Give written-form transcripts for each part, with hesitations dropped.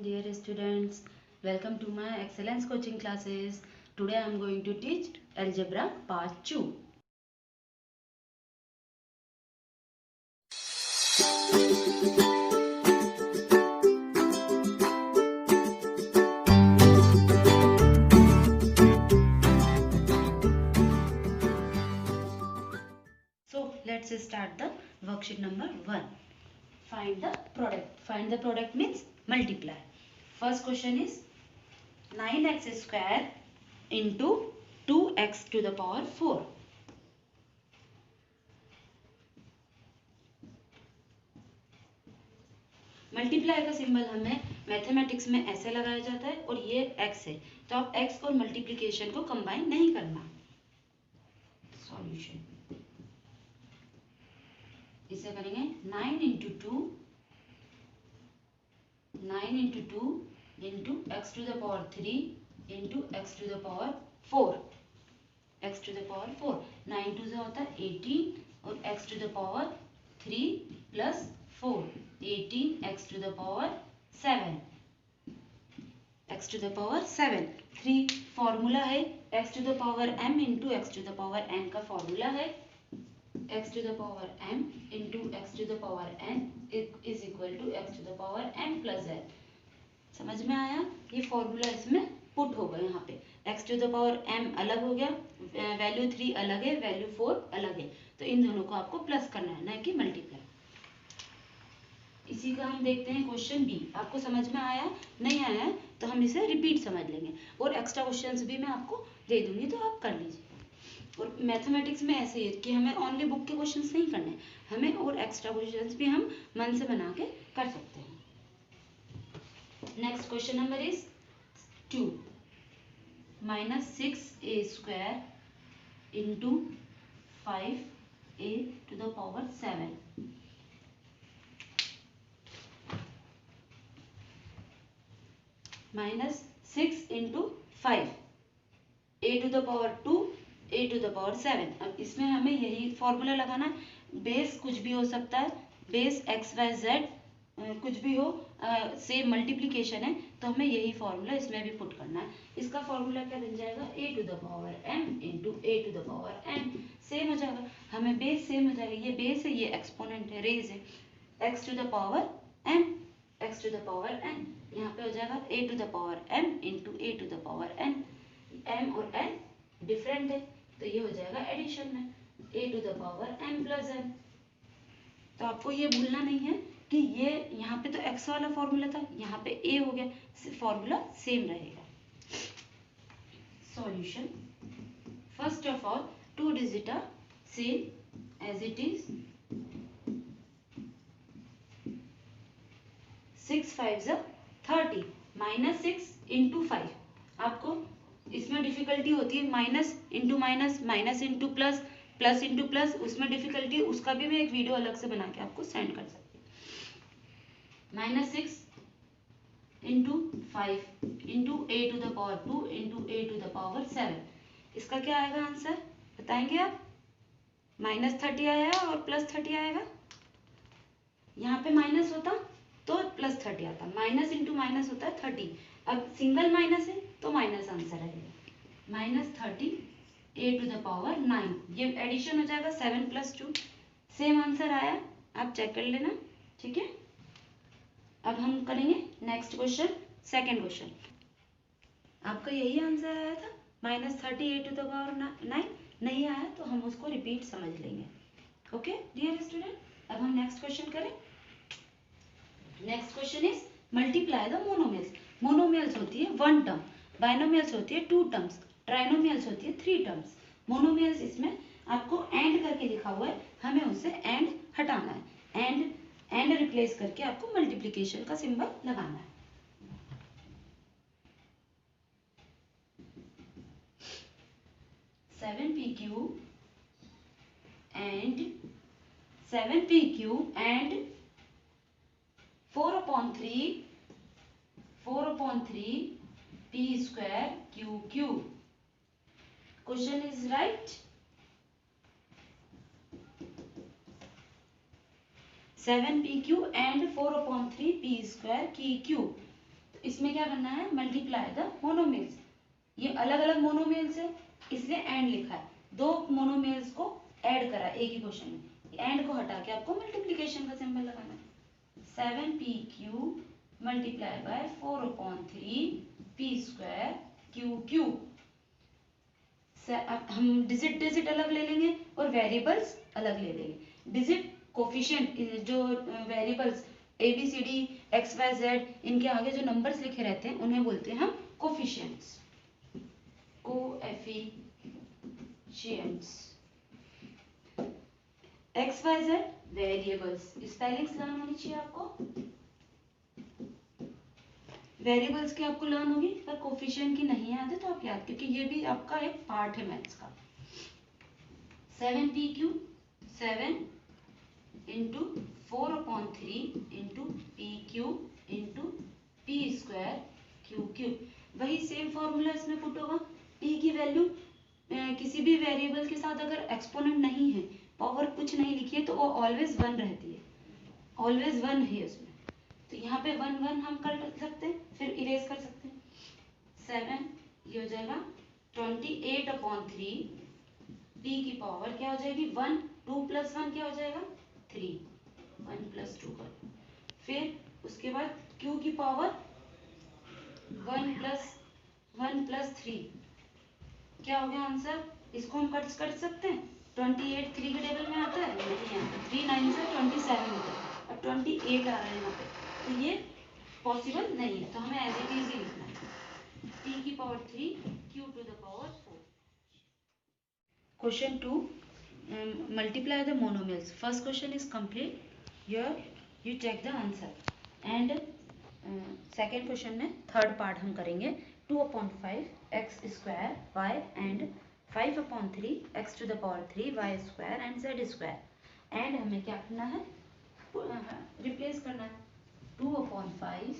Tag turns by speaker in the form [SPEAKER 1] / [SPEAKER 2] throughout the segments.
[SPEAKER 1] dear students. Welcome to my excellence coaching classes. Today I am going to teach algebra part 2. So let's start the worksheet number 1. Find the product. Find the product means multiply. First question is 9x square into 2x to the power 4. Multiply का symbol हमें mathematics में ऐसे लगाया जाता है और ये x है, तो आप x और मल्टीप्लिकेशन को कंबाइन नहीं करना. सॉल्यूशन इसे करेंगे 9 into two into x to the power 3 into x to the power 4. X to the power 4 9 two से होता है 18 और x to the power 3 plus 4 18 x to the power 7 x to the power 7. 3 formula है x to the power m into x to the power n का formula है x to the power m into x to the power n is equal to x to the power m plus n. समझ में आया? ये formula इसमें put होगा. यहाँ पे x to the power m अलग हो गया, वैल्यू 3 अलग है, वैल्यू 4 अलग है, तो इन दोनों को आपको प्लस करना है, ना कि मल्टीप्लाई. इसी का हम देखते हैं क्वेश्चन बी. आपको समझ में आया? नहीं आया है तो हम इसे रिपीट समझ लेंगे और एक्स्ट्रा क्वेश्चंस भी मैं आपको दे दूंगी, तो आप कर लीजिए. और मैथमेटिक्स में ऐसे है कि हमें ओनली बुक के क्वेश्चंस नहीं करने, हमें और एक्स्ट्रा क्वेश्चंस भी हम मन से बना के कर सकते हैं. Next question number is 2 minus 6a square into 5a to the power 7. Minus 6 into 5 a to the power 2 a to the power 7. अब इसमें हमें यही फॉर्मूला लगाना है. बेस कुछ भी हो सकता है, बेस एक्स वाई जेड कुछ भी हो, सेम मल्टीप्लिकेशन है तो हमें यही फॉर्मूला इसमें भी पुट करना है. इसका फॉर्मूला क्या बन जाएगा? a to the power m into a to the power n. Same हो जाएगा, हमें बेस सेम हो जाएगा. ये बेस है, ये एक्सपोनेंट है, रेज है. x to the power m x to the power n, यहाँ पे हो जाएगा a to the power m into a to the power n. m और n डिफरेंट है तो ये हो जाएगा एडिशन में a to the power m plus n. तो आपको ये भूलना नहीं है कि ये यहाँ पे तो x वाला फॉर्मूला था, यहाँ पे a हो गया, फॉर्मूला सेम रहेगा. Solution first of all 2 digit are same as it is. 6 5 30 minus 6 into 5. आपको इसमें डिफिकल्टी होती है minus into minus, minus into plus, plus into plus, उसमें डिफिकल्टी, उसका भी मैं एक वीडियो अलग से बना के आपको सेंड कर सकती हूँ. Minus 6 into 5 into a to the power 2 into a to the power 7. इसका क्या आएगा आंसर बताएंगे आप? माइनस 30 आया और प्लस 30 आएगा. यहाँ पे माइनस होता तो प्लस 30 आता, माइनस इंटू माइनस होता है 30. अब सिंगल माइनस है तो माइनस आंसर आएगा. Minus 30 a to the power 9. ये एडिशन हो जाएगा 7 प्लस 2. सेम आंसर आया, आप चेक कर लेना. ठीक है, अब हम करेंगे नेक्स्ट क्वेश्चन. सेकेंड क्वेश्चन आपका यही आंसर आया था, minus 30 a to the power 9. नहीं आया तो हम उसको रिपीट समझ लेंगे. ओके डियर स्टूडेंट, अब हम नेक्स्ट क्वेश्चन करें. Next question is multiply the monomials. Monomials होती है 1 टर्म, बाइनोमियल्स होती है 2 टर्म्स, ट्राइनोमियल्स होती है 3 टर्म्स. मोनोमियल्स इसमें आपको एंड करके लिखा हुआ है, हमें उससे एंड हटाना है. एंड रिप्लेस करके आपको मल्टीप्लिकेशन का सिंबल लगाना है. Seven P Q and 4 upon 3 p square q cube. Question is right. 7pq and 4 upon 3 p square q cube. तो इसमें क्या करना है, मल्टीप्लाई द मोनोमियल्स। ये अलग अलग मोनोमियल्स है इसलिए एंड लिखा है, दो मोनोमियल्स को ऐड करा एक ही क्वेश्चन में, एंड को हटा के आपको मल्टीप्लीकेशन का सिंबल लगाना है। 7pq multiply by 4/3p² q अब हम डिजिट डिजिट अलग ले लेंगे और वेरिएबल्स अलग ले लेंगे। डिजिट कोफिशिएंट, जो variables A B C D X Y Z, इनके आगे जो नंबर्स लिखे रहते हैं उन्हें बोलते हैं हम coefficients, coefficients. X Y Z variables, spellings learn होनी चाहिए आपको, वेरिएबल्स की आपको लर्न होगी, पर कोफिशिएंट की नहीं याद है तो आप याद, क्योंकि ये भी आपका एक पार्ट है मैथ्स का। 7pq 7 into 4/3 into pq into p² q। वही सेम फॉर्मूला इसमें पुट होगा। p की वैल्यू किसी भी वेरिएबल के साथ अगर एक्सपोनेंट नहीं है, पावर कुछ नहीं लिखी है, तो वो ऑलवेज 1 रहती है, ऑलवेज 1 है उसमें। तो यहाँ पे 1 1 हम कर सकते हैं, फिर इरेज कर सकते हैं। 7 ये हो जाएगा 28/3, p की पावर क्या हो जाएगी 1, 2 + 1 क्या हो जाएगा 3, 1 + 2 कर, फिर उसके बाद q की पावर 1 + 3 क्या हो गया आंसर। इसको हम कट सकते हैं, 28 3 के टेबल में आता है, नहीं आता, 3 9 से 27 होता है, अब 28 आ रहा है यहाँ पे, तो ये पॉसिबल नहीं है, तो हमें एज इट इज ही लिखना है, p की power 3 q⁴। Question 2, multiply the monomials. First question is complete. Here you check the answer. And second question में third part हम करेंगे 2/5 x² y and 5/3 x⁴ y² and z²। and हमें क्या करना है, रिप्लेस करना है। 2/5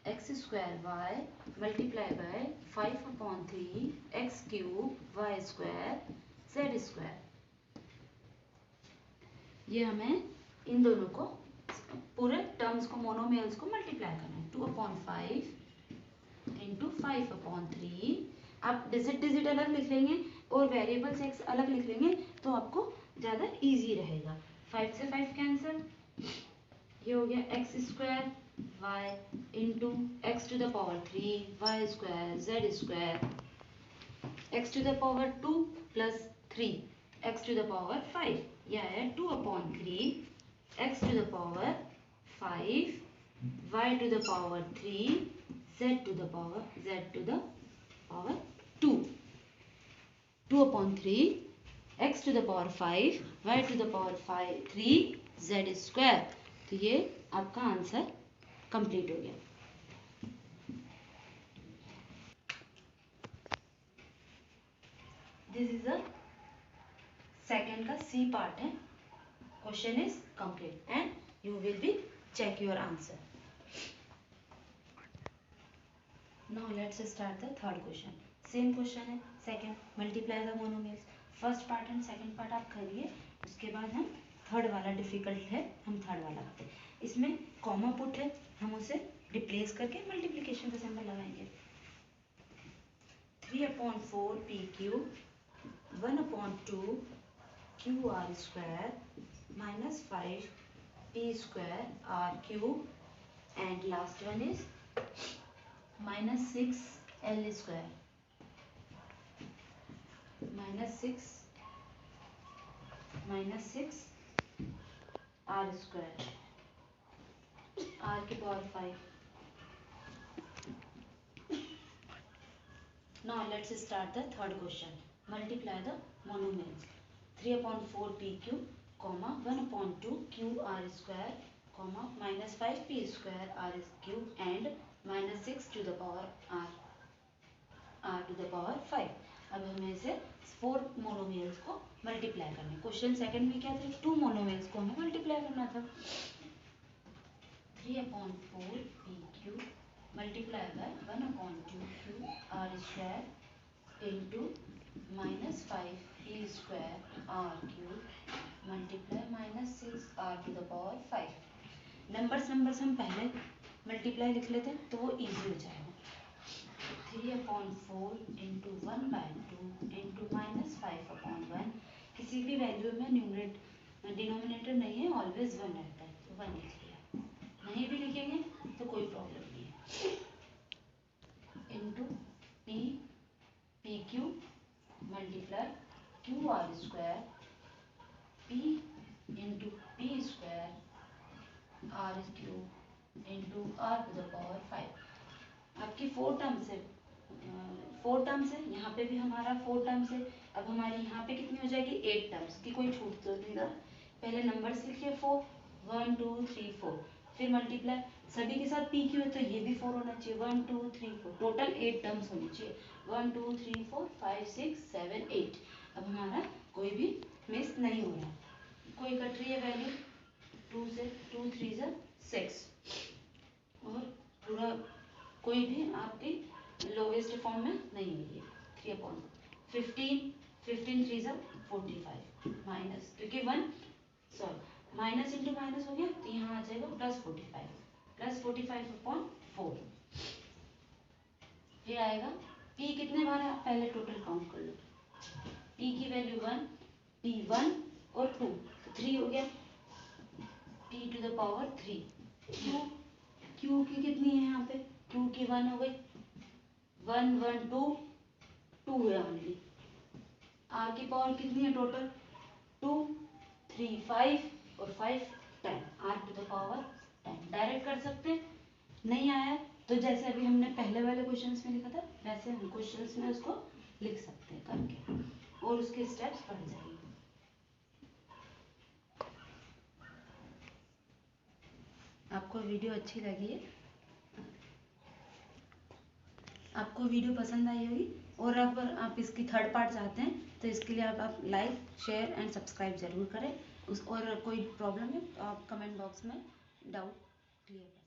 [SPEAKER 1] x² y multiply by 5/3 x³ y² z²। ये हमें इन दोनों को, पूरे टर्म्स को, मोनोमियल्स को मल्टीप्लाई करना है। 2/5 इंटू 5/3, आप डिजिट डिजिट अलग लिख लेंगे और वेरिएबल्स एक्स अलग लिख लेंगे तो आपको ज़्यादा इजी रहेगा। 5 से 5 कैंसिल, ये हो गया x² y into x⁴ y² z², x⁴ 2 + 3 x⁵, यह है 2/3 x⁵ 5 y⁵ 3 z⁴ 2, 2/3 x⁵ 5 y⁵ 3 z²। तो ये आपका आंसर कंप्लीट हो गया। दिस इज अ सेकेंड का सी पार्ट है। Question is complete and you will be check your answer. Now let's start the third question. Same question है, second, multiply the monomials. First part and second part आप करिए, उसके बाद हम third वाला difficult है, हम थर्ड वाला करते हैं। इसमें कॉमा पुट है, हम उसे रिप्लेस करके मल्टीप्लिकेशन का सिंबल लगाएंगे। 3/4 pq 1/2 qr² -5 p² r³ and last one is -6 l² -6 r², r⁵। Now let's start the third question. Multiply the monomials. 3/4 pq, 1/2 qr², -5 p² r³ and -6 r⁵। अब हमें इसे 4 monomials को मल्टीप्लाई करना है। Question second में क्या था, 2 मोनोमियल्स को हमें मल्टीप्लाई करना था। 3/4 pq multiply by 1/2 qr² into -5 p² r³ multiply -6 r⁵। Numbers हम पहले मल्टीप्लाई लिख लेते हैं तो वो ईजी हो जाएगा। 3/4 इंटू 1/2 इंटू -5/1। किसी भी वैल्यू में डिनोमिनेटर नहीं है, ऑलवेज 1 रहता है, तो 1 लिख लिया। नहीं भी लिखेंगे तो कोई प्रॉब्लम नहीं है। Into P Q multiply QR² P into P square R³ into R⁵। आपकी 4 टर्म्स है, 4 टर्म्स है, यहाँ पे भी हमारा 4 टर्म्स है। अब हमारी यहाँ पे कितनी हो जाएगी 8 टर्म्स की, कोई छूट तो नहीं रहा। पहले नंबर्स लिखिए 4, 1 2 3 4, फिर मल्टीप्लाई सभी के साथ पी क्यू है तो ये भी 4 होना चाहिए, 1 2 3 4, टोटल 8 टर्म्स होनी चाहिए, 1 2 3 4 5 6 7 8। अब हमारा कोई भी मिस नहीं हो रहा, कोई कट रही है वैल्यू 2 से, 2 3 6, और पूरा कोई भी आपकी लोवेस्ट फॉर्म में नहीं हुई है। 3/15 15 3 45 माइनस, क्योंकि माइनस इंटू माइनस हो गया तो यहाँ आ जाएगा +45/4। फिर आएगा p कितने बार है, आप पहले टोटल काउंट कर लो। p की वैल्यू 1, p 1 और 2 तो 3 हो गया, p⁻3। q की कितनी है यहाँ पे, q की 1 हो गई, 1 1 2 2 है ओनली। r की पावर कितनी है टोटल, 2 3 5 और 5 10, r⁻10 डायरेक्ट कर सकते हैं। नहीं आया तो जैसे अभी हमने पहले वाले क्वेश्चंस में लिखा था वैसे हम क्वेश्चंस में उसको लिख सकते हैं करके, और उसके स्टेप्स बढ़ जाएंगे। आपको वीडियो अच्छी लगी है, आपको वीडियो पसंद आई होगी, और अगर आप इसकी थर्ड पार्ट चाहते हैं तो इसके लिए आप लाइक शेयर एंड सब्सक्राइब ज़रूर करें। और कोई प्रॉब्लम है तो आप कमेंट बॉक्स में डाउट क्लियर करें।